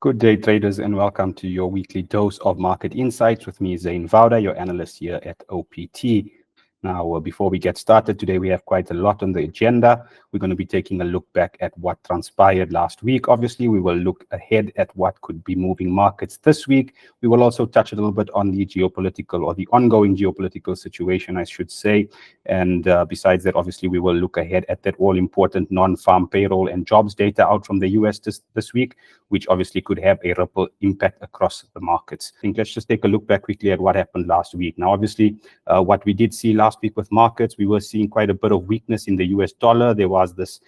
Good day, traders, and welcome to your weekly dose of market insights with me, Zain Vawda, your analyst here at OPT. Now, before we get started today, we have quite a lot on the agenda. We're going to be taking a look back at what transpired last week. Obviously, we will look ahead at what could be moving markets this week. We will also touch a little bit on the geopolitical or the ongoing geopolitical situation, I should say. And besides that, obviously, we will look ahead at that all-important non-farm payroll and jobs data out from the US this week, which obviously could have a ripple impact across the markets. I think let's just take a look back quickly at what happened last week. Now, obviously, what we did see last week with markets, we were seeing quite a bit of weakness in the US dollar. There was this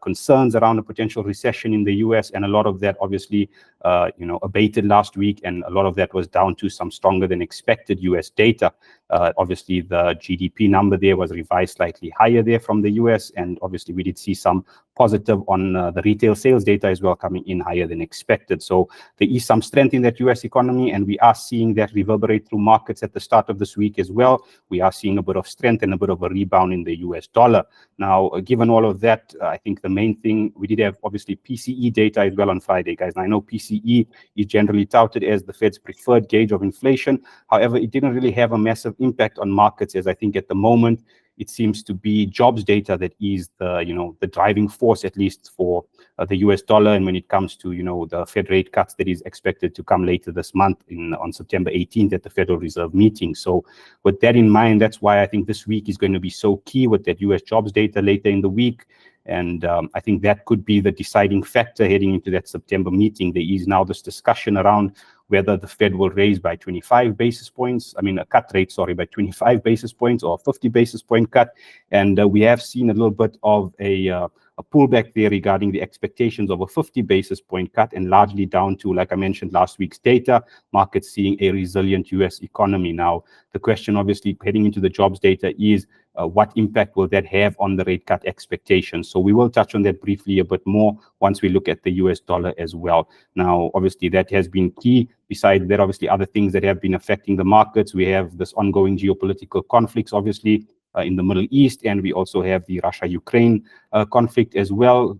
concerns around a potential recession in the US, and a lot of that obviously abated last week, and a lot of that was down to some stronger than expected US data. Obviously, the GDP number there was revised slightly higher there from the US, and obviously we did see some positive on the retail sales data as well, coming in higher than expected. So there is some strength in that US economy, and we are seeing that reverberate through markets at the start of this week as well. We are seeing a bit of strength and a bit of a rebound in the US dollar. Now, given all of that, I think the main thing, we did have obviously PCE data as well on Friday, guys. And I know PCE is generally touted as the Fed's preferred gauge of inflation. However, it didn't really have a massive impact on markets, as I think at the moment it seems to be jobs data that is the driving force, at least for the US dollar. And when it comes to the Fed rate cuts that is expected to come later this month on September 18th at the Federal Reserve meeting. So with that in mind, that's why I think this week is going to be so key with that US jobs data later in the week. And I think that could be the deciding factor heading into that September meeting. There is now this discussion around whether the Fed will raise by 25 basis points, a cut rate, sorry, by 25 basis points or 50 basis point cut. And we have seen a little bit of a pullback there regarding the expectations of a 50 basis point cut, and largely down to, like I mentioned, last week's data, markets seeing a resilient US economy. Now, the question obviously heading into the jobs data is, what impact will that have on the rate cut expectations? So we will touch on that briefly a bit more once we look at the US dollar as well. Now, obviously, that has been key. Besides that, obviously, other things that have been affecting the markets, we have this ongoing geopolitical conflicts, obviously, in the Middle East, and we also have the Russia-Ukraine conflict as well,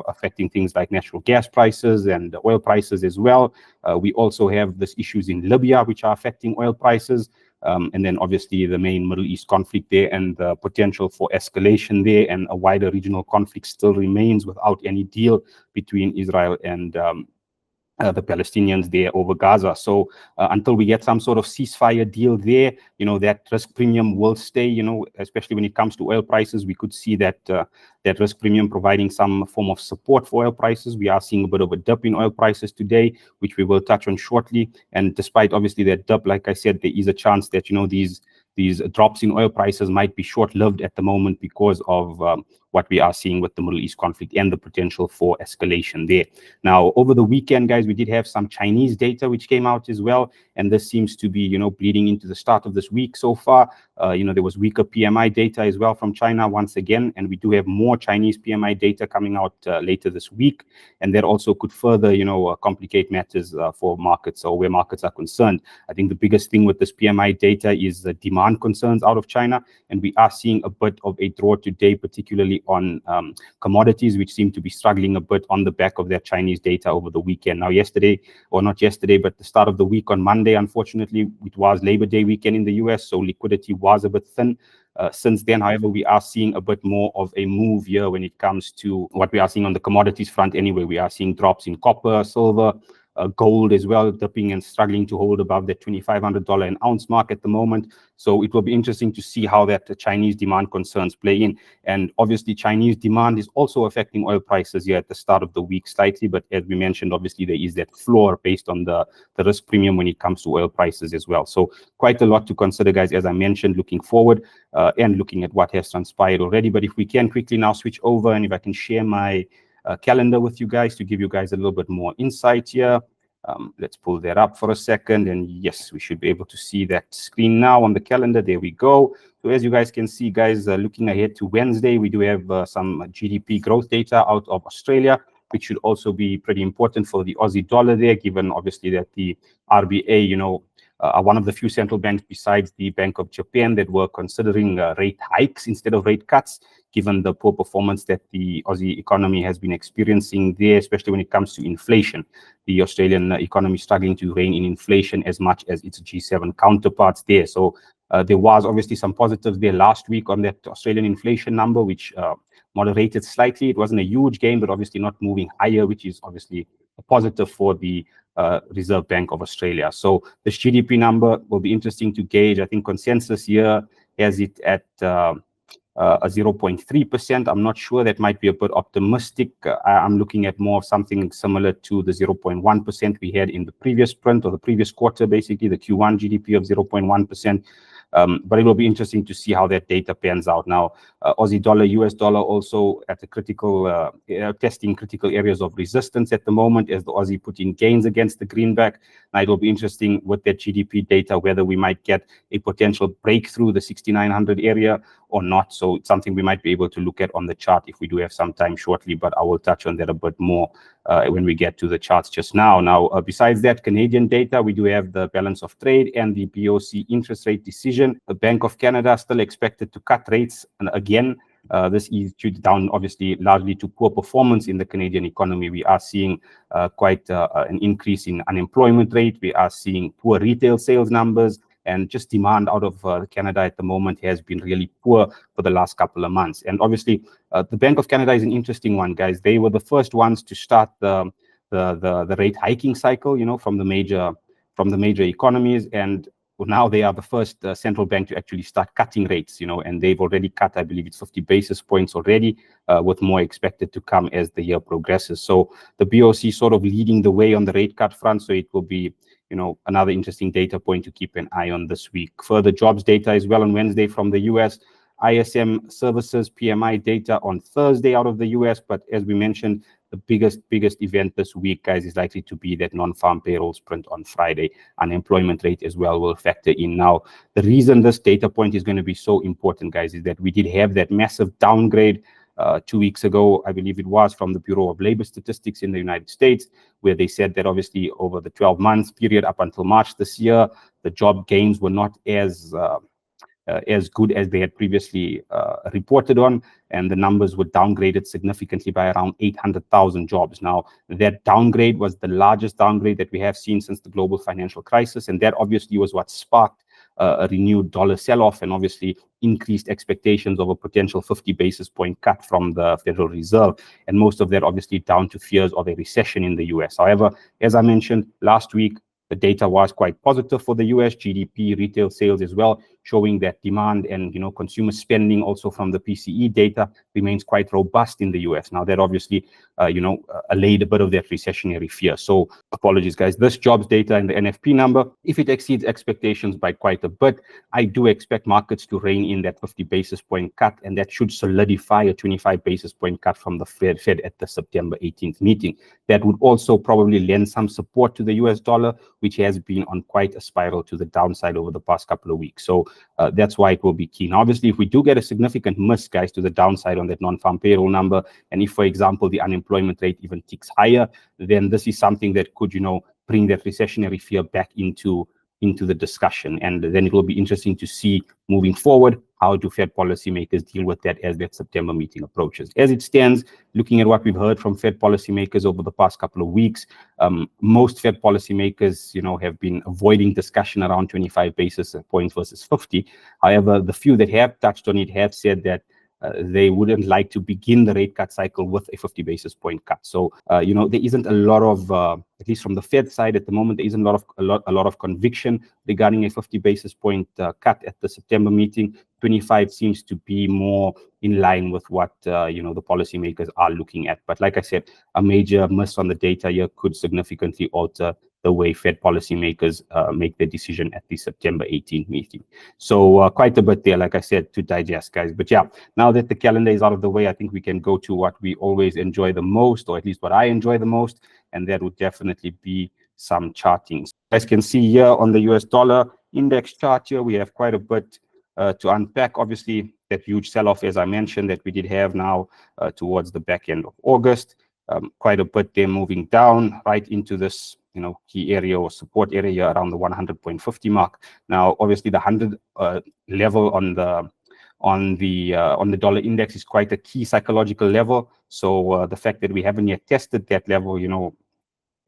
affecting things like natural gas prices and oil prices as well. We also have these issues in Libya, which are affecting oil prices. And then obviously the main Middle East conflict there, and the potential for escalation there, and a wider regional conflict still remains without any deal between Israel and the Palestinians there over Gaza. So until we get some sort of ceasefire deal there, that risk premium will stay, especially when it comes to oil prices. We could see that that risk premium providing some form of support for oil prices. We are seeing a bit of a dip in oil prices today, which we will touch on shortly. And despite obviously that dip, like I said, there is a chance that, these drops in oil prices might be short-lived at the moment because of what we are seeing with the Middle East conflict and the potential for escalation there. Now, over the weekend, guys, we did have some Chinese data which came out as well, and this seems to be, bleeding into the start of this week so far. There was weaker PMI data as well from China once again, and we do have more Chinese PMI data coming out later this week, and that also could further, complicate matters for markets, or where markets are concerned. I think the biggest thing with this PMI data is the demand concerns out of China, and we are seeing a bit of a draw today, particularly on commodities, which seem to be struggling a bit on the back of that Chinese data over the weekend. Now, yesterday, or not yesterday, but the start of the week on Monday, unfortunately, it was Labor Day weekend in the US, so liquidity was a bit thin. Since then, however, we are seeing a bit more of a move here when it comes to what we are seeing on the commodities front anyway. We are seeing drops in copper, silver, gold as well, dipping and struggling to hold above the $2,500 an ounce mark at the moment. So it will be interesting to see how that Chinese demand concerns play in. And obviously, Chinese demand is also affecting oil prices here at the start of the week slightly. But as we mentioned, obviously, there is that floor based on the risk premium when it comes to oil prices as well. So quite a lot to consider, guys, as I mentioned, looking forward and looking at what has transpired already. But if we can quickly now switch over, and if I can share my calendar with you guys to give you guys a little bit more insight here. Let's pull that up for a second, and yes, we should be able to see that screen now on the calendar. There we go. So as you guys can see, guys, looking ahead to Wednesday, we do have some GDP growth data out of Australia, which should also be pretty important for the Aussie dollar there, given obviously that the RBA, are one of the few central banks besides the Bank of Japan that were considering rate hikes instead of rate cuts, given the poor performance that the Aussie economy has been experiencing there, especially when it comes to inflation. The Australian economy struggling to rein in inflation as much as its G7 counterparts there. So there was obviously some positives there last week on that Australian inflation number, which moderated slightly. It wasn't a huge gain, but obviously not moving higher, which is obviously a positive for the Reserve Bank of Australia. So this GDP number will be interesting to gauge. I think consensus here has it at a 0.3%. I'm not sure. That might be a bit optimistic. I'm looking at more something similar to the 0.1% we had in the previous print, or the previous quarter, basically the Q1 GDP of 0.1%. But it will be interesting to see how that data pans out. Now, Aussie dollar, US dollar also at a critical, testing critical areas of resistance at the moment as the Aussie put in gains against the greenback. Now, it will be interesting with that GDP data whether we might get a potential breakthrough the 6,900 area or not. So it's something we might be able to look at on the chart if we do have some time shortly, but I will touch on that a bit more when we get to the charts just now. Now, besides that Canadian data, we do have the balance of trade and the BOC interest rate decision. The Bank of Canada still expected to cut rates, and again, this is due down, obviously, largely to poor performance in the Canadian economy. We are seeing quite an increase in unemployment rate. We are seeing poor retail sales numbers, and just demand out of Canada at the moment has been really poor for the last couple of months. And obviously, the Bank of Canada is an interesting one, guys. They were the first ones to start the rate hiking cycle, you know, from the major economies, and now they are the first central bank to actually start cutting rates, you know, and they've already cut, I believe it's 50 basis points already, with more expected to come as the year progresses. So the BOC sort of leading the way on the rate cut front, so it will be, you know, another interesting data point to keep an eye on this week. Further jobs data as well on Wednesday from the US. ISM services PMI data on Thursday out of the US, but as we mentioned, the biggest event this week, guys, is likely to be that non-farm payrolls print on Friday. Unemployment rate as well will factor in. Now, the reason this data point is going to be so important, guys, is that we did have that massive downgrade 2 weeks ago, I believe it was, from the Bureau of Labor Statistics in the United States, where they said that obviously over the 12-month period up until March this year, the job gains were not as good as they had previously reported on, and the numbers were downgraded significantly by around 800,000 jobs. Now, that downgrade was the largest downgrade that we have seen since the global financial crisis, and that obviously was what sparked a renewed dollar sell-off and obviously increased expectations of a potential 50 basis point cut from the Federal Reserve, and most of that obviously down to fears of a recession in the US. However, as I mentioned last week, the data was quite positive for the US, GDP, retail sales as well, showing that demand and, you know, consumer spending also from the PCE data remains quite robust in the US. Now, that obviously, allayed a bit of that recessionary fear. So apologies, guys. This jobs data and the NFP number, if it exceeds expectations by quite a bit, I do expect markets to rein in that 50 basis point cut, and that should solidify a 25 basis point cut from the Fed at the September 18th meeting. That would also probably lend some support to the US dollar, which has been on quite a spiral to the downside over the past couple of weeks. So that's why it will be key. Now, obviously, if we do get a significant miss, guys, to the downside on that non-farm payroll number, and if, for example, the unemployment rate even ticks higher, then this is something that could, you know, bring that recessionary fear back into the discussion. And then it will be interesting to see moving forward, how do Fed policymakers deal with that as that September meeting approaches. As it stands, looking at what we've heard from Fed policymakers over the past couple of weeks, most Fed policymakers, you know, have been avoiding discussion around 25 basis points versus 50. However, the few that have touched on it have said that they wouldn't like to begin the rate cut cycle with a 50 basis point cut. So, there isn't a lot of, at least from the Fed side at the moment, there isn't a lot of conviction regarding a 50 basis point cut at the September meeting. 25 seems to be more in line with what, the policymakers are looking at. But like I said, a major miss on the data here could significantly alter the way Fed policymakers make their decision at the September 18th meeting. So quite a bit there, like I said, to digest, guys. But yeah, now that the calendar is out of the way, I think we can go to what we always enjoy the most, or at least what I enjoy the most, and that would definitely be some charting. So as you can see here on the US dollar index chart here, we have quite a bit to unpack. Obviously, that huge sell-off, as I mentioned, that we did have now towards the back end of August. Quite a bit there moving down right into this key area or support area here around the 100.50 mark. Now, obviously, the 100 level on the dollar index is quite a key psychological level. So the fact that we haven't yet tested that level,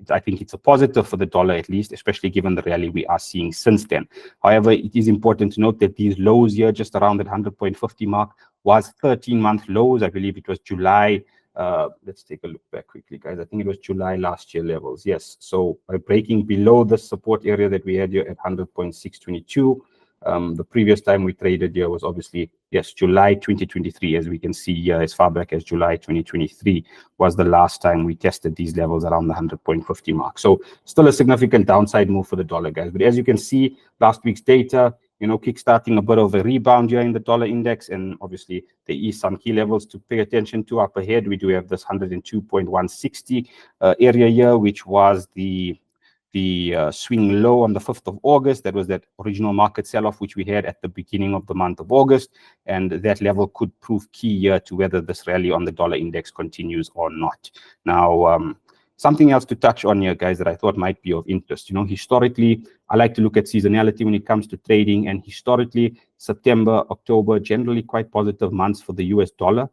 I think it's a positive for the dollar, at least, especially given the rally we are seeing since then. However, it is important to note that these lows here, just around that 100.50 mark, was 13-month lows. I believe it was July. Let's take a look back quickly, guys. I think it was July last year levels. Yes. So by breaking below the support area that we had here at 100.622, the previous time we traded here was obviously, yes, July 2023. As we can see here, as far back as July 2023 was the last time we tested these levels around the 100.50 mark. So still a significant downside move for the dollar, guys. But as you can see, last week's data, kickstarting a bit of a rebound here in the dollar index. And obviously, there is some key levels to pay attention to up ahead. We do have this 102.160 area here, which was the swing low on the 5th of August. That was that original market sell-off which we had at the beginning of the month of August, and that level could prove key here to whether this rally on the dollar index continues or not. Now, something else to touch on here, guys, that I thought might be of interest. Historically, I like to look at seasonality when it comes to trading, and historically, September, October, generally quite positive months for the US dollar.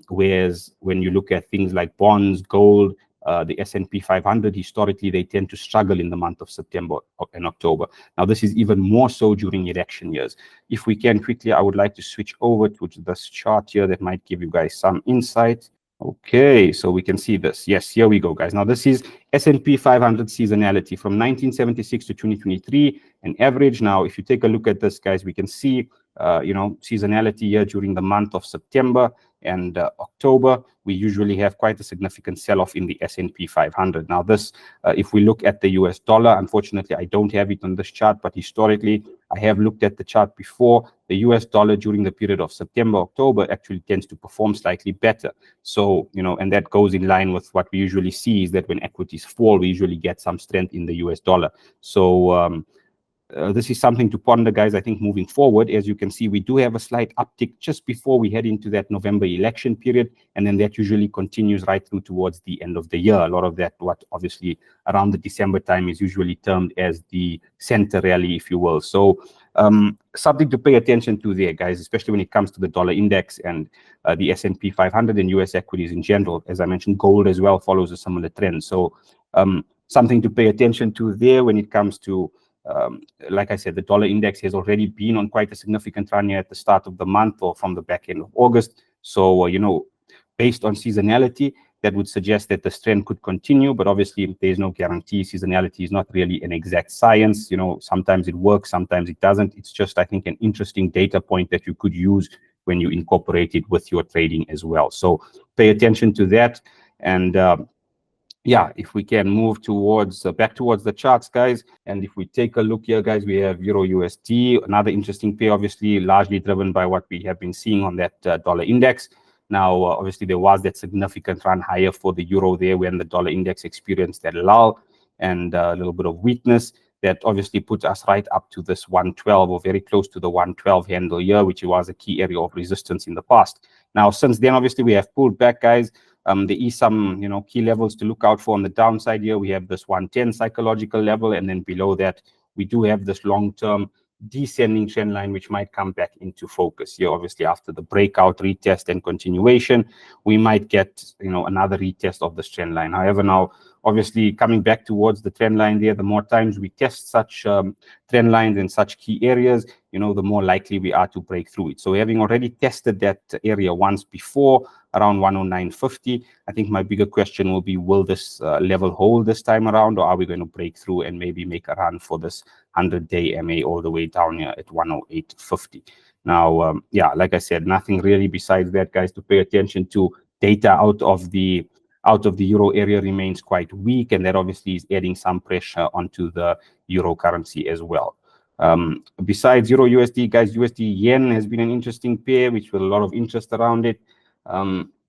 Whereas when you look at things like bonds, gold, the S&P 500, historically, they tend to struggle in the month of September and October. Now, this is even more so during election years. If we can quickly, I would like to switch over to this chart here that might give you guys some insight. Okay, so we can see this. Yes, here we go, guys. Now, this is S&P 500 seasonality from 1976 to 2023, an average. Now, if you take a look at this, guys, we can see, seasonality here during the month of September and October. We usually have quite a significant sell-off in the S&P 500. Now, this, if we look at the US dollar, unfortunately, I don't have it on this chart, but historically, I have looked at the chart before. The US dollar during the period of September, October actually tends to perform slightly better. So, and that goes in line with what we usually see is that when equities fall, we usually get some strength in the US dollar. So, this is something to ponder, guys. I think moving forward, as you can see, we do have a slight uptick just before we head into that November election period, and then that usually continues right through towards the end of the year. A lot of that, what obviously around the December time is usually termed as the center rally, if you will. So something to pay attention to there, guys, especially when it comes to the dollar index and the S&P 500 and US equities in general. As I mentioned, gold as well follows a similar trend. So something to pay attention to there when it comes to like I said, the dollar index has already been on quite a significant run here at the start of the month or from the back end of August. So, based on seasonality, that would suggest that the trend could continue, but obviously there's no guarantee. Seasonality is not really an exact science. Sometimes it works, sometimes it doesn't. It's just, I think, an interesting data point that you could use when you incorporate it with your trading as well. So pay attention to that. And yeah, if we can move towards back towards the charts, guys, and if we take a look here, guys, we have Euro USD, another interesting pair, obviously largely driven by what we have been seeing on that dollar index. Now, obviously, there was that significant run higher for the euro there when the dollar index experienced that lull and a little bit of weakness that obviously put us right up to this 112 or very close to the 112 handle here, which was a key area of resistance in the past. Now, since then, obviously, we have pulled back, guys. There is some, key levels to look out for on the downside here. We have this 110 psychological level, and then below that, we do have this long-term descending trend line, which might come back into focus here. Obviously, after the breakout, retest, and continuation, we might get, another retest of this trend line. However, now, obviously, coming back towards the trend line there, the more times we test such trend lines in such key areas, the more likely we are to break through it. So having already tested that area once before, around 109.50, I think my bigger question will be, will this level hold this time around, or are we going to break through and maybe make a run for this 100-day MA all the way down here at 108.50? Now, yeah, like I said, nothing really besides that, guys, to pay attention to. Data out of the euro area remains quite weak, and that obviously is adding some pressure onto the euro currency as well. Besides Euro USD, guys, USD Yen has been an interesting pair, which with a lot of interest around it.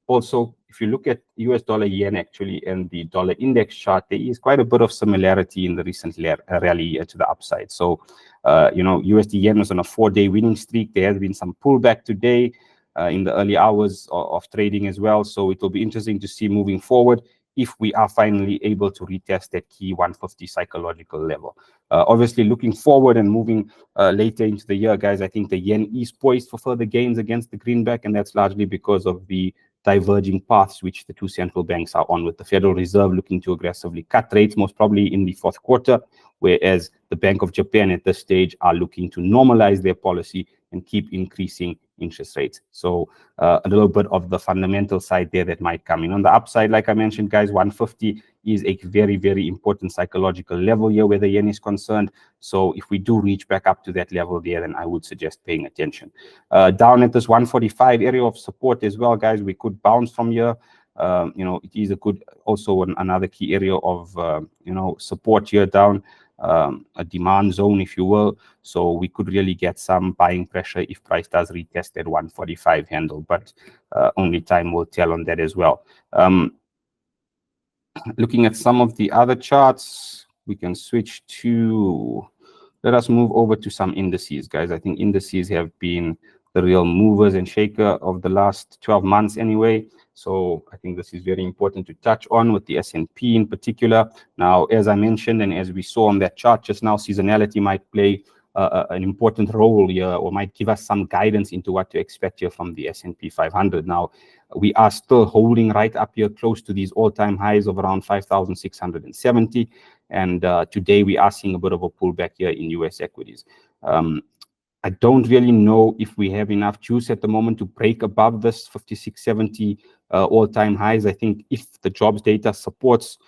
Also, if you look at US dollar yen actually and the dollar index chart, there is quite a bit of similarity in the recent rally to the upside. So, USD yen was on a 4-day winning streak. There has been some pullback today in the early hours of trading as well. So it will be interesting to see moving forward if we are finally able to retest that key 150 psychological level. Obviously, looking forward and moving later into the year, guys, I think the yen is poised for further gains against the greenback, and that's largely because of the diverging paths which the two central banks are on, with the Federal Reserve looking to aggressively cut rates, most probably in the fourth quarter, whereas the Bank of Japan at this stage are looking to normalize their policy and keep increasing interest rates. So a little bit of the fundamental side there that might come in. On the upside, like I mentioned, guys, 150 is a very, very important psychological level here where the yen is concerned. So if we do reach back up to that level there, then I would suggest paying attention. Down at this 145 area of support as well, guys, we could bounce from here. It is a good, also another key area of, support here down. A demand zone, if you will. So we could really get some buying pressure if price does retest that 145 handle, but only time will tell on that as well. Looking at some of the other charts, we can switch to, let us move over to some indices, guys. I think indices have been the real movers and shaker of the last 12 months anyway. So I think this is very important to touch on, with the S&P in particular. Now, as I mentioned, and as we saw on that chart just now, seasonality might play an important role here, or might give us some guidance into what to expect here from the S&P 500. Now, we are still holding right up here close to these all-time highs of around 5,670. And today we are seeing a bit of a pullback here in US equities. I don't really know if we have enough juice at the moment to break above this 5670 all-time highs. I think if the jobs data supports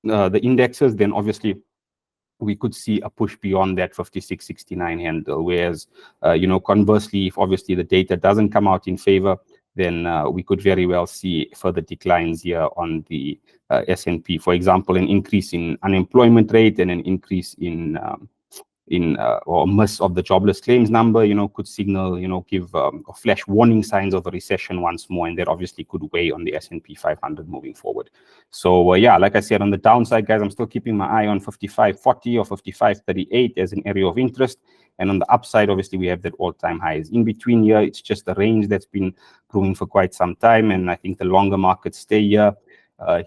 the indexes, then obviously we could see a push beyond that 5669 handle. Whereas, conversely, if obviously the data doesn't come out in favor, then we could very well see further declines here on the S&P. For example, an increase in unemployment rate and an increase in or miss of the jobless claims number, could signal, give or flash warning signs of a recession once more, and that obviously could weigh on the S&P 500 moving forward. So like I said, on the downside, guys, I'm still keeping my eye on 5540 or 5538 as an area of interest. And on the upside, obviously, we have that all-time highs. In between here, it's just a range that's been brewing for quite some time, and I think the longer markets stay here.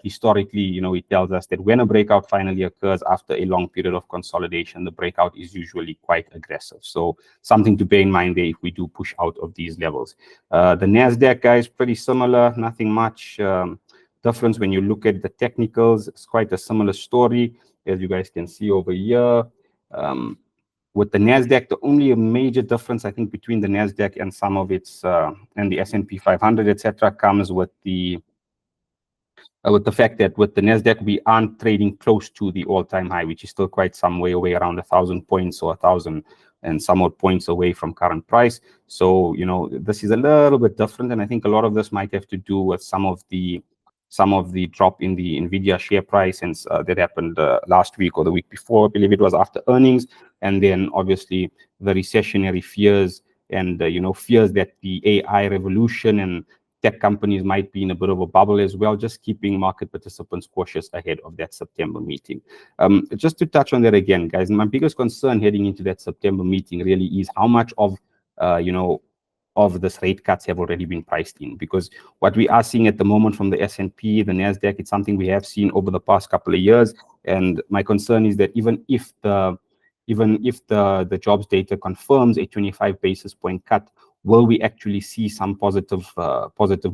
Historically, it tells us that when a breakout finally occurs after a long period of consolidation, the breakout is usually quite aggressive. So something to bear in mind there if we do push out of these levels. The NASDAQ, guys, pretty similar, nothing much difference when you look at the technicals. It's quite a similar story, as you guys can see over here. With the NASDAQ, the only major difference, I think, between the NASDAQ and some of its, and the S&P 500, etc., comes with the fact that with the NASDAQ, we aren't trading close to the all-time high, which is still quite some way away, around 1,000 points or 1,000 and some odd points away from current price. So, this is a little bit different. And I think a lot of this might have to do with some of the drop in the NVIDIA share price, and that happened last week or the week before. I believe it was after earnings. And then obviously the recessionary fears and, fears that the AI revolution and tech companies might be in a bit of a bubble as well, just keeping market participants cautious ahead of that September meeting. Just to touch on that again, guys, my biggest concern heading into that September meeting really is how much of, of this rate cuts have already been priced in, because what we are seeing at the moment from the S&P, the NASDAQ, it's something we have seen over the past couple of years. And my concern is that even if the jobs data confirms a 25 basis point cut, will we actually see some positive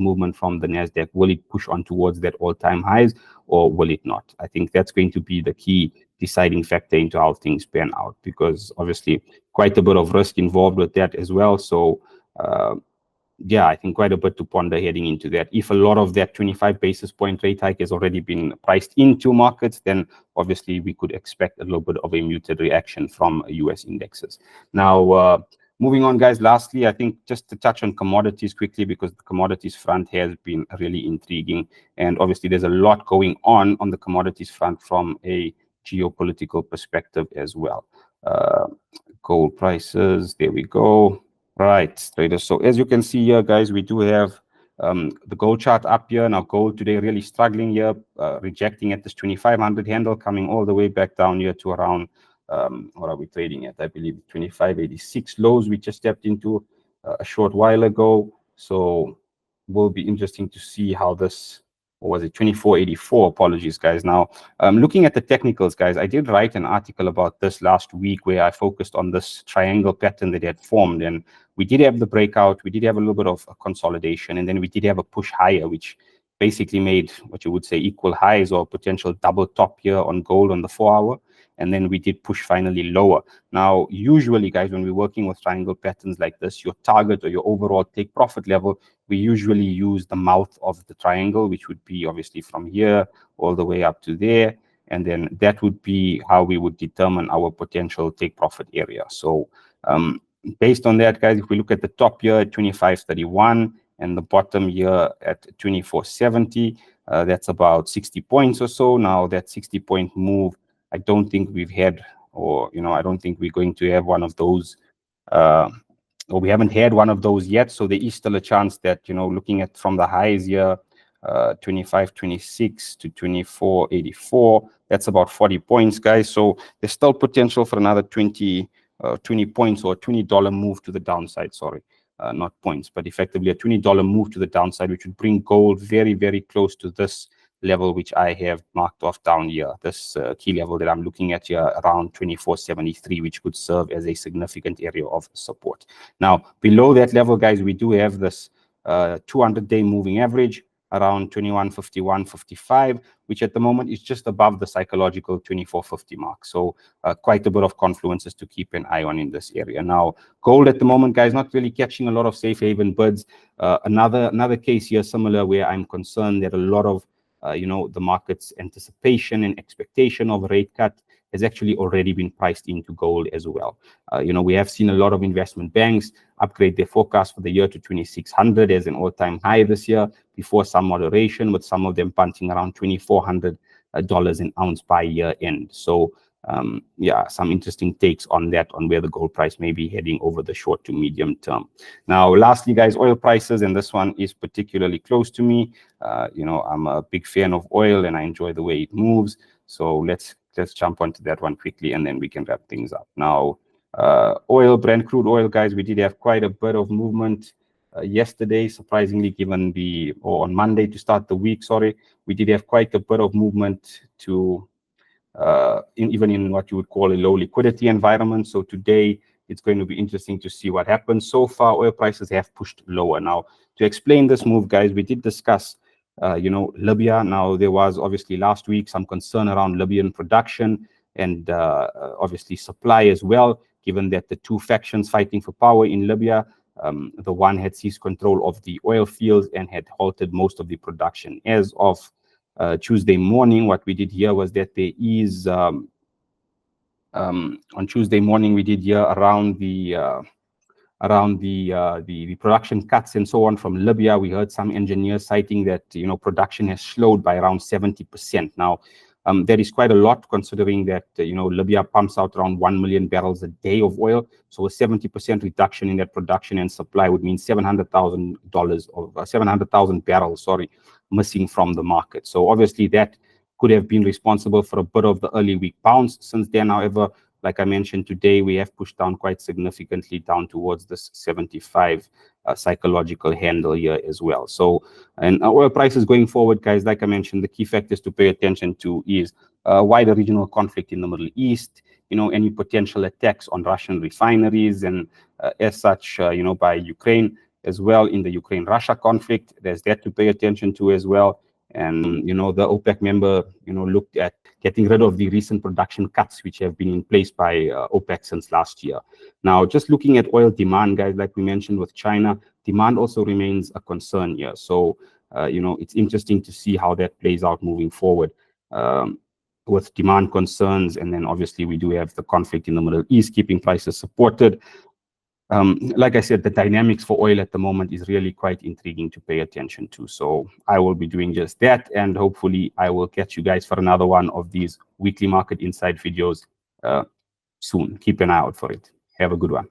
movement from the NASDAQ? Will it push on towards that all-time highs, or will it not? I think that's going to be the key deciding factor into how things pan out, because obviously quite a bit of risk involved with that as well. So I think quite a bit to ponder heading into that. If a lot of that 25 basis point rate hike has already been priced into markets, then obviously we could expect a little bit of a muted reaction from US indexes. Now, moving on, guys, lastly, I think just to touch on commodities quickly, because the commodities front has been really intriguing. And obviously there's a lot going on the commodities front from a geopolitical perspective as well. Gold prices, there we go. Right, traders. So as you can see here, guys, we do have the gold chart up here. Now, gold today really struggling here, rejecting at this 2,500 handle, coming all the way back down here to around, what are we trading at? I believe 2586 lows we just stepped into a short while ago. So will be interesting to see how this or was it 2484? Apologies, guys. Now, looking at the technicals, guys, I did write an article about this last week where I focused on this triangle pattern that had formed, and we did have the breakout, we did have a little bit of a consolidation, and then we did have a push higher, which basically made what you would say equal highs or potential double top here on gold on the 4-hour. And then we did push finally lower. Now, usually, guys, when we're working with triangle patterns like this, your target or your overall take profit level, we usually use the mouth of the triangle, which would be obviously from here all the way up to there. And then that would be how we would determine our potential take profit area. So based on that, guys, if we look at the top here at 25.31 and the bottom here at 24.70, that's about 60 points or so. Now, that 60-point move, I don't think we've had, or, I don't think we're going to have one of those, or we haven't had one of those yet. So there is still a chance that, looking at from the highs here, 25.26 to 24.84, that's about 40 points, guys. So there's still potential for another 20 points or a $20 move to the downside, sorry. Not points, but effectively a $20 move to the downside, which would bring gold very, very close to this level, which I have marked off down here, this key level that I'm looking at here around 24.73, which could serve as a significant area of support. Now, below that level, guys, we do have this 200-day moving average around 21.51.55, which at the moment is just above the psychological 24.50 mark. So quite a bit of confluences to keep an eye on in this area. Now, gold at the moment, guys, not really catching a lot of safe haven bids. Another case here similar where I'm concerned that a lot of the market's anticipation and expectation of a rate cut has actually already been priced into gold as well. We have seen a lot of investment banks upgrade their forecast for the year to 2,600 as an all-time high this year, before some moderation, with some of them punching around $2,400 an ounce by year end. So yeah, some interesting takes on that, on where the gold price may be heading over the short to medium term. Now, lastly, guys, oil prices, and this one is particularly close to me. I'm a big fan of oil and I enjoy the way it moves. So let's jump onto that one quickly and then we can wrap things up. Now, oil, Brent crude oil, guys, we did have quite a bit of movement yesterday, surprisingly, given or on Monday to start the week, sorry, we did have quite a bit of movement to even in what you would call a low liquidity environment. So today it's going to be interesting to see what happens. So far, oil prices have pushed lower. Now, to explain this move, guys, we did discuss Libya. Now, there was obviously last week some concern around Libyan production and obviously supply as well, given that the two factions fighting for power in Libya, the one had seized control of the oil fields and had halted most of the production. As of Tuesday morning, what we did here was that there is on Tuesday morning we did here around the production cuts and so on from Libya. We heard some engineers citing that production has slowed by around 70%. Now, that is quite a lot, considering that Libya pumps out around 1 million barrels a day of oil. So a 70% reduction in that production and supply would mean $700,000 barrels, missing from the market. So obviously that could have been responsible for a bit of the early week bounce. Since then, however, like I mentioned today, we have pushed down quite significantly down towards this 75 psychological handle here as well. So, and oil prices going forward, guys, like I mentioned, the key factors to pay attention to is wider regional conflict in the Middle East, any potential attacks on Russian refineries, and as such, by Ukraine as well in the Ukraine-Russia conflict. There's that to pay attention to as well. And, the OPEC member, looked at getting rid of the recent production cuts, which have been in place by OPEC since last year. Now, just looking at oil demand, guys, like we mentioned with China, demand also remains a concern here. So, it's interesting to see how that plays out moving forward with demand concerns. And then obviously we do have the conflict in the Middle East, keeping prices supported. Like I said, the dynamics for oil at the moment is really quite intriguing to pay attention to. So I will be doing just that, and hopefully I will catch you guys for another one of these weekly market insight videos soon. Keep an eye out for it. Have a good one.